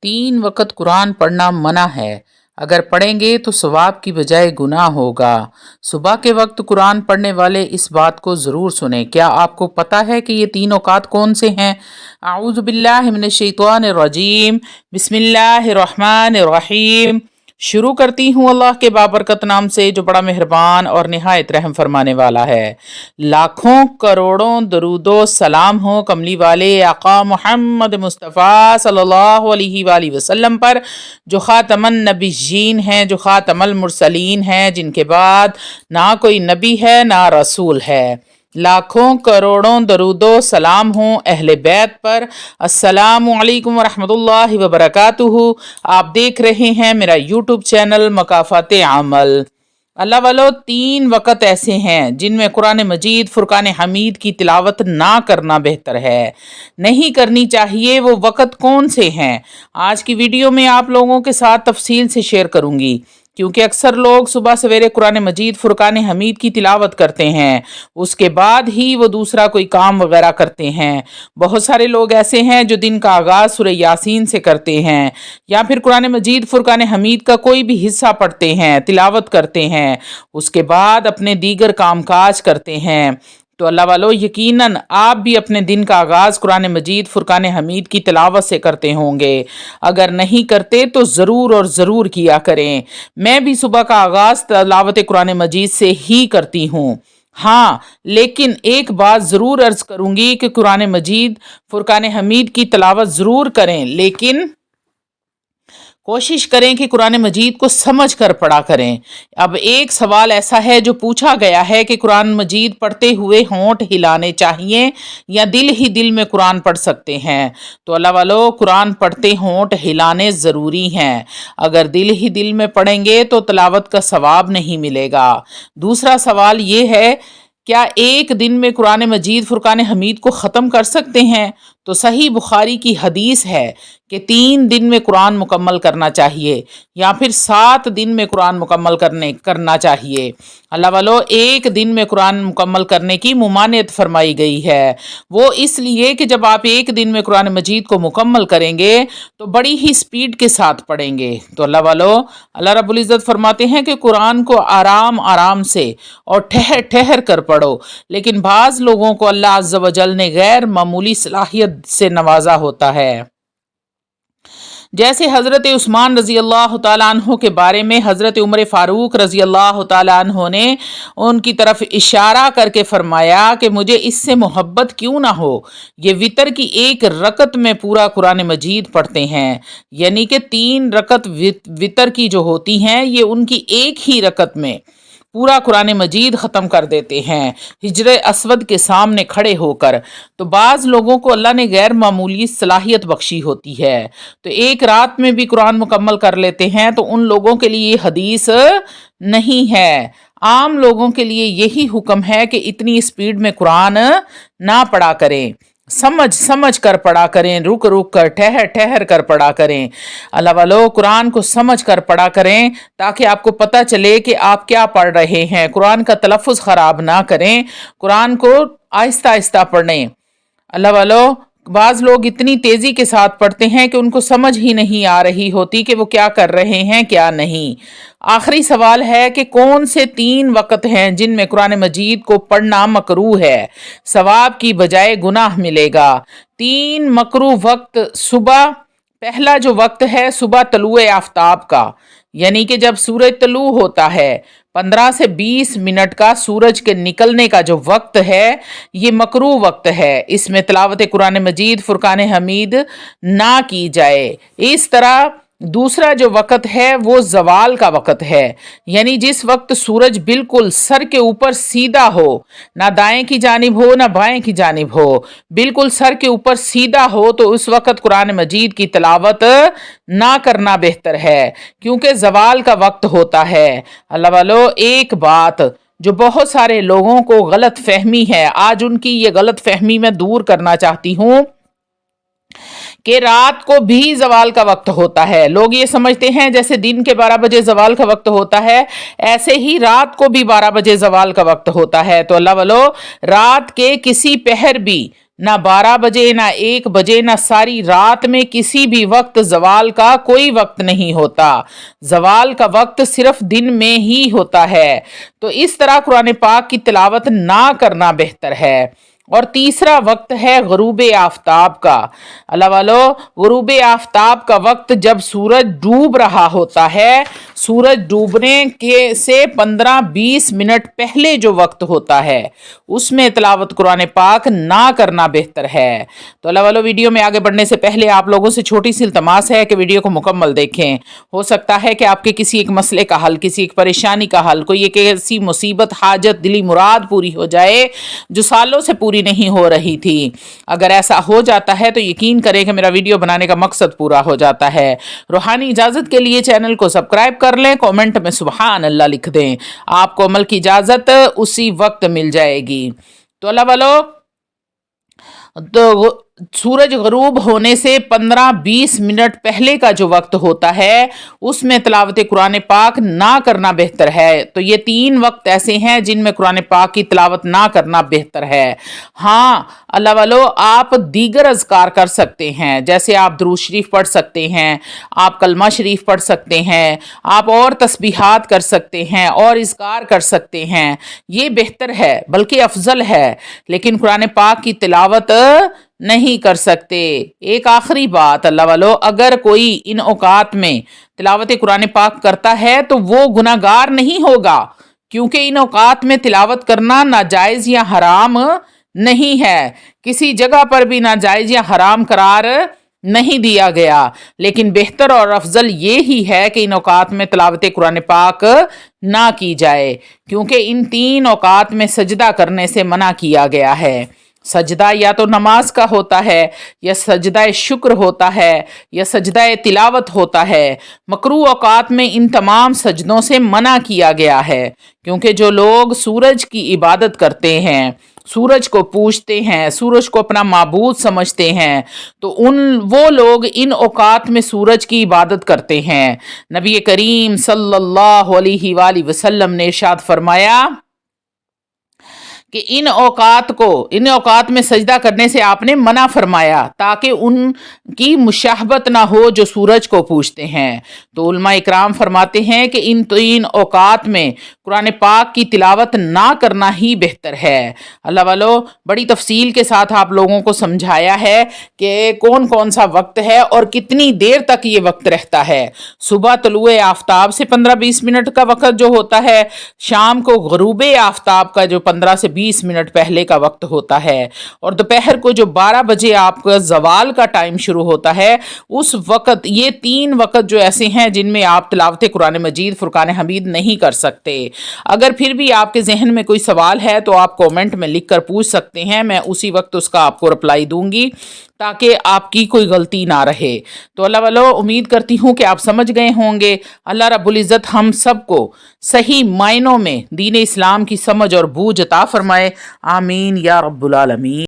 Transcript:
3 वक़्त कुरान पढ़ना मना है। अगर पढ़ेंगे तो सवाब की बजाय गुनाह होगा। सुबह के वक्त कुरान पढ़ने वाले इस बात को ज़रूर सुने। क्या आपको पता है कि ये 3 औक़ात कौन से हैं? आऊज़ु बिल्लाहि मिनश शैतानिर रजीम। बिस्मिल्लाहिर रहमानिर रहीम। शुरू करती हूँ अल्लाह के बाबरकत नाम से जो बड़ा मेहरबान और निहायत रहम फरमाने वाला है। लाखों करोड़ों दरूदो सलाम हो कमली वाले आका मोहम्मद मुस्तफ़ा सल्लल्लाहु अलैहि वसल्लम पर, जो ख़ातमन नबीयीन हैं, जो ख़ातमुल मुरसलीन हैं, जिनके बाद ना कोई नबी है ना रसूल है। लाखों करोड़ों दरूदो सलाम हो अहले बैत पर। अस्सलामु अलैकुम वरहमतुल्लाहि वबरकातुहू। आप देख रहे हैं मेरा यूट्यूब चैनल मकाफ़ाते अमल। अल्लाह वालों, 3 वक़्त ऐसे हैं जिनमें कुरान मजीद फुरकान हमीद की तिलावत ना करना बेहतर है, नहीं करनी चाहिए। वो वक़्त कौन से हैं, आज की वीडियो में आप लोगों के साथ तफसील से शेयर करूँगी, क्योंकि अक्सर लोग सुबह सवेरे कुरान मजीद फुरकान हमीद की तिलावत करते हैं, उसके बाद ही वो दूसरा कोई काम वगैरह करते हैं। बहुत सारे लोग ऐसे हैं जो दिन का आगाज़ सूरह यासीन से करते हैं, या फिर कुरान मजीद फुरकान हमीद का कोई भी हिस्सा पढ़ते हैं, तिलावत करते हैं, उसके बाद अपने दीगर कामकाज करते हैं। तो अल्लाह वालों, यकीनन आप भी अपने दिन का आगाज़ कुरान मजीद फुरकान हमीद की तिलावत से करते होंगे। अगर नहीं करते तो ज़रूर और ज़रूर किया करें। मैं भी सुबह का आगाज़ तिलावत कुरान मजीद से ही करती हूँ। हाँ, लेकिन एक बात ज़रूर अर्ज़ करूँगी कि कुरान मजीद फुरकान हमीद की तिलावत ज़रूर करें, लेकिन कोशिश करें कि कुरान मजीद को समझ कर पढ़ा करें। अब एक सवाल ऐसा है जो पूछा गया है कि कुरान मजीद पढ़ते हुए होंठ हिलाने चाहिए या दिल ही दिल में कुरान पढ़ सकते हैं। तो अल्लाह वालों, कुरान पढ़ते होंठ हिलाने ज़रूरी हैं। अगर दिल ही दिल में पढ़ेंगे तो तिलावत का सवाब नहीं मिलेगा। दूसरा सवाल ये है, क्या एक दिन में कुरान मजीद फुरकान हमीद को ख़त्म कर सकते हैं? तो सही बुखारी की हदीस है कि 3 दिन में कुरान मुकम्मल करना चाहिए, या फिर 7 दिन में कुरान मुकम्मल करना चाहिए। अल्लाह वालों, एक दिन में कुरान मुकम्मल करने की मुमानियत फरमाई गई है। वो इसलिए कि जब आप एक दिन में कुरान मजीद को मुकम्मल करेंगे तो बड़ी ही स्पीड के साथ पढ़ेंगे। तो अल्लाह वालों, अल्लाह रब्बुल इज़्ज़त फरमाते हैं कि कुरान को आराम आराम से और ठहर ठहर कर पढ़ो। लेकिन बाज़ लोगों को अल्लाह अज़्ज़ व जल ने गैर मामूली सलाहियत से नवाजा होता है। जैसे हज़रत उस्मान रज़ी अल्लाह तआला अन्हु के बारे में हज़रत उमर फ़ारूक रज़ी अल्लाह तआला अन्हु ने उनकी तरफ इशारा करके फ़रमाया कि मुझे इससे मोहब्बत क्यों ना हो। ये वितर की एक रकत में पूरा कुरान मजीद पढ़ते हैं, यानी कि 3 रकत वितर की जो होती हैं, ये उनकी एक ही रकत में पूरा कुरान मजीद ख़त्म कर देते हैं, हिजरे अस्वद के सामने खड़े होकर। तो बाज़ लोगों को अल्लाह ने गैर मामूली सलाहियत बख्शी होती है, तो एक रात में भी कुरान मुकम्मल कर लेते हैं। तो उन लोगों के लिए हदीस नहीं है। आम लोगों के लिए यही हुक्म है कि इतनी स्पीड में कुरान ना पढ़ा करें, समझ समझ कर पढ़ा करें, रुक रुक कर, ठहर ठहर कर पढ़ा करें। अल्लाह वालों, कुरान को समझ कर पढ़ा करें ताकि आपको पता चले कि आप क्या पढ़ रहे हैं। कुरान का तलफ़ुज़ ख़राब ना करें, कुरान को आहिस्ता आहिस्ता पढ़ें। अल्लाह वालों, बाज़ लोग इतनी तेज़ी के साथ पढ़ते हैं कि उनको समझ ही नहीं आ रही होती कि वो क्या कर रहे हैं क्या नहीं। आखिरी सवाल है कि कौन से 3 वक़्त हैं जिनमें कुरान मजीद को पढ़ना मकरूह है, सवाब की बजाय गुनाह मिलेगा। 3 मकरूह वक्त सुबह, पहला जो वक्त है सुबह तलुए आफ्ताब का, यानी कि जब सूरज तलू होता है, 15 से 20 मिनट का सूरज के निकलने का जो वक्त है, ये मकरूह वक्त है। इसमें तिलावत कुरान मजीद फुरकान हमीद ना की जाए। इस तरह दूसरा जो वक़्त है वो ज़वाल का वक़्त है, यानी जिस वक्त सूरज बिल्कुल सर के ऊपर सीधा हो, ना दाएं की जानिब हो ना बाएं की जानिब हो, बिल्कुल सर के ऊपर सीधा हो, तो उस वक़्त कुरान मजीद की तिलावत ना करना बेहतर है, क्योंकि ज़वाल का वक्त होता है। अल्लाह वालों, एक बात जो बहुत सारे लोगों को गलत फहमी है, आज उनकी ये गलत फहमी मैं दूर करना चाहती हूँ कि रात को भी ज़वाल का वक्त होता है। लोग ये समझते हैं जैसे दिन के 12 बजे ज़वाल का वक्त होता है, ऐसे ही रात को भी 12 बजे ज़वाल का वक्त होता है। तो अल्लाह वालों, रात के किसी पहर भी نہ 12 بجے، نہ 1 بجے، نہ ساری رات میں کسی بھی وقت زوال کا کوئی وقت نہیں ہوتا۔ زوال کا وقت صرف دن میں ہی ہوتا ہے۔ تو اس طرح قرآن پاک کی تلاوت نہ کرنا بہتر ہے۔ اور تیسرا وقت ہے غروب آفتاب کا۔ اللہ والو، غروب آفتاب کا وقت جب سورج ڈوب رہا ہوتا ہے، سورج ڈوبنے سے 15-20 منٹ پہلے جو وقت ہوتا ہے اس میں تلاوت قرآن پاک نہ کرنا بہتر ہے۔ تو اللہ والو، ویڈیو میں آگے بڑھنے سے پہلے آپ لوگوں سے چھوٹی سی التماس ہے کہ ویڈیو کو مکمل دیکھیں۔ ہو سکتا ہے کہ آپ کے کسی ایک مسئلے کا حل، کسی ایک پریشانی کا حل، کوئی ایک ایسی مصیبت، حاجت، دلی مراد پوری ہو جائے جو سالوں سے پوری نہیں ہو رہی تھی۔ اگر ایسا ہو جاتا ہے تو یقین کریں کہ میرا ویڈیو بنانے کا مقصد پورا ہو جاتا ہے۔ روحانی اجازت کے لیے چینل کو سبسکرائب کر لیں، کومنٹ میں سبحان اللہ لکھ دیں، آپ کو عمل کی اجازت اسی وقت مل جائے گی۔ تو اللہ والو، تو سورج غروب ہونے سے 15-20 منٹ پہلے کا جو وقت ہوتا ہے اس میں تلاوت قرآن پاک نہ کرنا بہتر ہے۔ تو یہ 3 وقت ایسے ہیں جن میں قرآن پاک کی تلاوت نہ کرنا بہتر ہے۔ ہاں اللہ والو، آپ دیگر اذکار کر سکتے ہیں، جیسے آپ درود شریف پڑھ سکتے ہیں، آپ کلمہ شریف پڑھ سکتے ہیں، آپ اور تسبیحات کر سکتے ہیں اور اذکار کر سکتے ہیں، یہ بہتر ہے بلکہ افضل ہے، لیکن قرآن پاک کی تلاوت نہیں کر سکتے۔ ایک آخری بات اللہ والو، اگر کوئی ان اوقات میں تلاوت قرآن پاک کرتا ہے تو وہ گناہگار نہیں ہوگا، کیونکہ ان اوقات میں تلاوت کرنا ناجائز یا حرام نہیں ہے، کسی جگہ پر بھی ناجائز یا حرام قرار نہیں دیا گیا، لیکن بہتر اور افضل یہ ہی ہے کہ ان اوقات میں تلاوت قرآن پاک نہ کی جائے، کیونکہ ان 3 اوقات میں سجدہ کرنے سے منع کیا گیا ہے۔ سجدہ یا تو نماز کا ہوتا ہے، یا سجدہ شکر ہوتا ہے، یا سجدہ تلاوت ہوتا ہے۔ مکروہ اوقات میں ان تمام سجدوں سے منع کیا گیا ہے، کیونکہ جو لوگ سورج کی عبادت کرتے ہیں، سورج کو پوجتے ہیں، سورج کو اپنا معبود سمجھتے ہیں، تو وہ لوگ ان اوقات میں سورج کی عبادت کرتے ہیں۔ نبی کریم صلی اللہ علیہ وآلہ وسلم نے ارشاد فرمایا کہ ان اوقات میں سجدہ کرنے سے آپ نے منع فرمایا تاکہ ان کی مشابہت نہ ہو جو سورج کو پوجتے ہیں۔ تو علماء اکرام فرماتے ہیں کہ ان 3 اوقات میں قرآن پاک کی تلاوت نہ کرنا ہی بہتر ہے۔ اللہ والو، بڑی تفصیل کے ساتھ آپ لوگوں کو سمجھایا ہے کہ کون کون سا وقت ہے اور کتنی دیر تک یہ وقت رہتا ہے۔ صبح طلوع آفتاب سے 15-20 منٹ کا وقت جو ہوتا ہے، شام کو غروب آفتاب کا جو 15 سے 20 منٹ پہلے کا وقت ہوتا ہے، اور دوپہر کو جو 12 بجے آپ کا زوال کا ٹائم شروع ہوتا ہے اس وقت، یہ 3 وقت جو ایسے ہیں جن میں آپ تلاوت قرآن مجید فرقان حمید نہیں کر سکتے۔ اگر پھر بھی آپ کے ذہن میں کوئی سوال ہے تو آپ کومنٹ میں لکھ کر پوچھ سکتے ہیں، میں اسی وقت اس کا آپ کو رپلائی دوں گی تاکہ آپ کی کوئی غلطی نہ رہے۔ تو اللہ والو، امید کرتی ہوں کہ آپ سمجھ گئے ہوں گے۔ اللہ رب العزت ہم سب کو صحیح معنوں میں دین اسلام کی سمجھ اور بوجھ عطا فرمائے، آمین یا رب العالمین۔